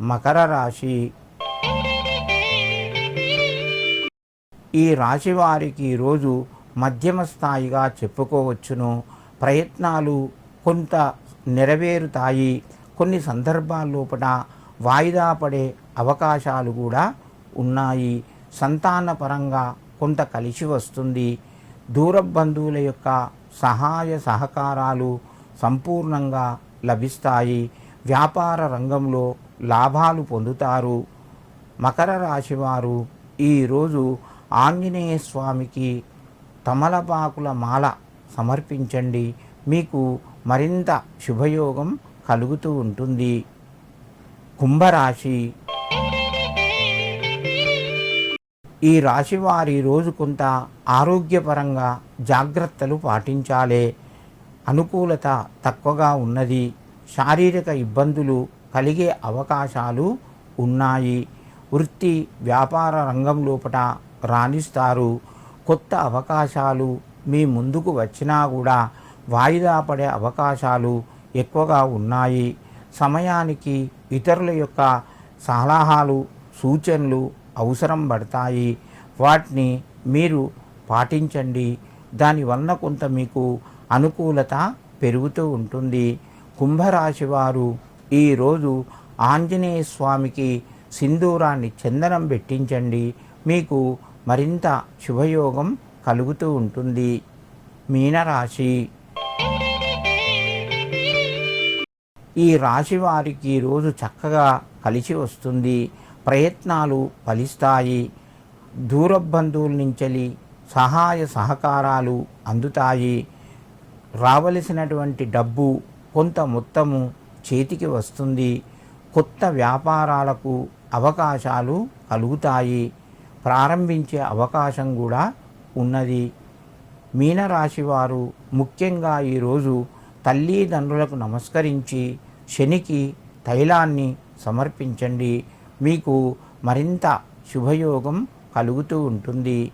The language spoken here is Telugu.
మకర రాశి. ఈ రాశి వారికి ఈరోజు మధ్యమ స్థాయిగా చెప్పుకోవచ్చును. ప్రయత్నాలు కొంత నెరవేరుతాయి. కొన్ని సందర్భాల్లోపట వాయిదా పడే అవకాశాలు కూడా ఉన్నాయి. సంతానపరంగా కొంత కలిసి వస్తుంది. దూర బంధువుల యొక్క సహాయ సహకారాలు సంపూర్ణంగా లభిస్తాయి. వ్యాపార రంగంలో లాభాలు పొందుతారు. మకర రాశి వారు ఈరోజు ఆంజనేయ స్వామికి తమలపాకుల మాల సమర్పించండి. మీకు మరింత శుభయోగం కలుగుతూ ఉంటుంది. కుంభరాశి. ఈ రాశి వారి రోజు కొంత ఆరోగ్యపరంగా జాగ్రత్తలు పాటించాలి. అనుకూలత తక్కువగా ఉన్నది. శారీరక ఇబ్బందులు కలిగే అవకాశాలు ఉన్నాయి. వృత్తి వ్యాపార రంగం లోపల రాణిస్తారు. కొత్త అవకాశాలు మీ ముందుకు వచ్చినా కూడా వాయిదా పడే అవకాశాలు ఎక్కువగా ఉన్నాయి. సమయానికి ఇతరుల యొక్క సలహాలు సూచనలు అవసరం పడతాయి. వాటిని మీరు పాటించండి. దానివల్ల కొంత మీకు అనుకూలత పెరుగుతూ ఉంటుంది. కుంభరాశి వారు ఈరోజు ఆంజనేయ స్వామికి సింధూరాన్ని చందనం పెట్టించండి. మీకు మరింత శుభయోగం కలుగుతూ ఉంటుంది. మీనరాశి. ఈ రాశి వారికి ఈరోజు చక్కగా కలిసి వస్తుంది. ప్రయత్నాలు ఫలిస్తాయి. దూర బంధువుల నుంచి సహాయ సహకారాలు అందుతాయి. రావలసినటువంటి డబ్బు కొంత మొత్తము చేతికి వస్తుంది. కొత్త వ్యాపారాలకు అవకాశాలు కలుగుతాయి. ప్రారంభించే అవకాశం కూడా ఉన్నది. మీనరాశి వారు ముఖ్యంగా ఈరోజు తల్లిదండ్రులకు నమస్కరించి శనికి తైలాన్ని సమర్పించండి. మీకు మరింత శుభయోగం కలుగుతూ ఉంటుంది.